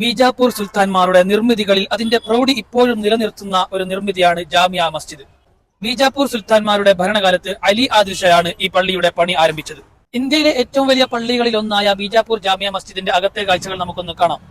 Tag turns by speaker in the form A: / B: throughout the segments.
A: ബീജാപ്പൂർ സുൽത്താൻമാരുടെ നിർമ്മിതികളിൽ അതിന്റെ പ്രൗഢി ഇപ്പോഴും നിലനിർത്തുന്ന ഒരു നിർമ്മിതിയാണ് ജാമിയ മസ്ജിദ്. ബീജാപ്പൂർ സുൽത്താൻമാരുടെ ഭരണകാലത്ത് അലി ആദിൽ ഷായാണ് ഈ പള്ളിയുടെ പണി ആരംഭിച്ചത്. ഇന്ത്യയിലെ ഏറ്റവും വലിയ പള്ളികളിൽ ഒന്നായ ബീജാപ്പൂർ ജാമിയ മസ്ജിദിന്റെ അകത്തെ കാഴ്ചകൾ നമുക്കൊന്ന് കാണാം.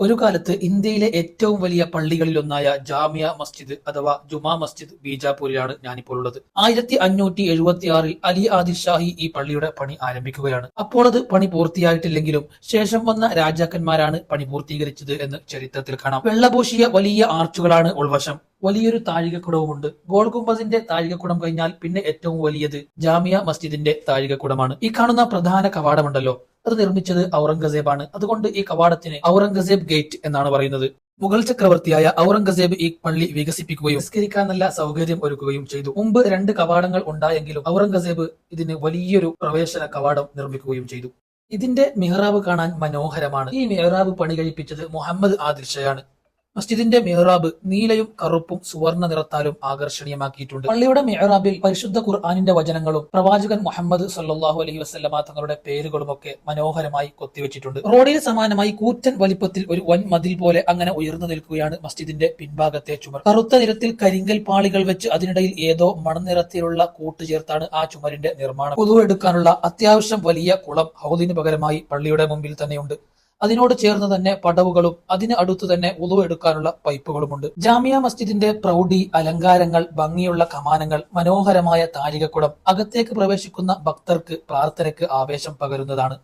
A: ഒരു കാലത്ത് ഇന്ത്യയിലെ ഏറ്റവും വലിയ പള്ളികളിൽ ഒന്നായ ജാമിയ മസ്ജിദ് അഥവാ ജുമാ മസ്ജിദ് ബീജാപ്പൂരിലാണ് ഞാനിപ്പോൾ ഉള്ളത്. 1576 അലി ആദിൽ ഷാഹി ഈ പള്ളിയുടെ പണി ആരംഭിക്കുകയാണ്. അപ്പോൾ അത് പണി പൂർത്തിയായിട്ടില്ലെങ്കിലും ശേഷം വന്ന രാജാക്കന്മാരാണ് പണി പൂർത്തീകരിച്ചത് എന്ന് ചരിത്രത്തിൽ കാണാം. വെള്ളപൂശിയ വലിയ ആർച്ചുകളാണ് ഉൾവശം. വലിയൊരു താഴികക്കുടവുമുണ്ട്. ഗോൾ ഗുംബസിന്റെ താഴികക്കുടം കഴിഞ്ഞാൽ പിന്നെ ഏറ്റവും വലിയത് ജാമിയ മസ്ജിദിന്റെ താഴികക്കുടമാണ്. ഈ കാണുന്ന പ്രധാന കവാടമുണ്ടല്ലോ, അത് നിർമ്മിച്ചത് ഔറംഗസേബാണ്. അതുകൊണ്ട് ഈ കവാടത്തിന് ഔറംഗസേബ് ഗേറ്റ് എന്നാണ് പറയുന്നത്. മുഗൾ ചക്രവർത്തിയായ ഔറംഗസേബ് ഈ പള്ളി വികസിപ്പിക്കുകയും നിസ്കരിക്കാൻ നല്ല സൗകര്യം ഒരുക്കുകയും ചെയ്തു. മുമ്പ് 2 കവാടങ്ങൾ ഉണ്ടായെങ്കിലും ഔറംഗസേബ് ഇതിന് വലിയൊരു പ്രവേശന കവാടം നിർമ്മിക്കുകയും ചെയ്തു. ഇതിന്റെ മിഹ്റാബ് കാണാൻ മനോഹരമാണ്. ഈ മിഹ്റാബ് പണി കഴിപ്പിച്ചത് മുഹമ്മദ് ആദിൽ ഷായാണ്. മസ്ജിദിന്റെ മിഹ്റാബ് നീലയും കറുപ്പും സുവർണ്ണ നിറത്താലും ആകർഷണീയമാക്കിയിട്ടുണ്ട്. പള്ളിയുടെ മിഹ്റാബിൽ പരിശുദ്ധ ഖുർആനിന്റെ വചനങ്ങളും പ്രവാചകൻ മുഹമ്മദ് സല്ലല്ലാഹു അലൈഹി വസല്ലമ തങ്ങളുടെ പേരുകളുമൊക്കെ മനോഹരമായി കൊത്തിവെച്ചിട്ടുണ്ട്. റോഡിന് സമാനമായി കൂറ്റൻ വലിപ്പത്തിൽ ഒരു വൻ മതിൽ പോലെ അങ്ങനെ ഉയർന്നു നിൽക്കുകയാണ് മസ്ജിദിന്റെ പിൻഭാഗത്തെ ചുമർ. കറുത്ത നിറത്തിൽ കരിങ്കൽ പാളികൾ വെച്ച് അതിനിടയിൽ ഏതോ മണനിറത്തിലുള്ള കൂട്ട് ചേർത്താണ് ആ ചുമരിന്റെ നിർമ്മാണം. വുളു എടുക്കാനുള്ള അത്യാവശ്യം വലിയ കുളം ഹൗദിന് പകരമായി പള്ളിയുടെ മുമ്പിൽ തന്നെയുണ്ട്. അതിനോട് ചേർന്ന് തന്നെ പടവുകളും അതിന് അടുത്തു തന്നെ വുളു എടുക്കാനുള്ള പൈപ്പുകളുമുണ്ട്. ജാമിയ മസ്ജിദിന്റെ പ്രൗഢി, അലങ്കാരങ്ങൾ, ഭംഗിയുള്ള കമാനങ്ങൾ, മനോഹരമായ താഴികക്കുടം അകത്തേക്ക് പ്രവേശിക്കുന്ന ഭക്തർക്ക് പ്രാർത്ഥനയ്ക്ക് ആവേശം പകരുന്നതാണ്.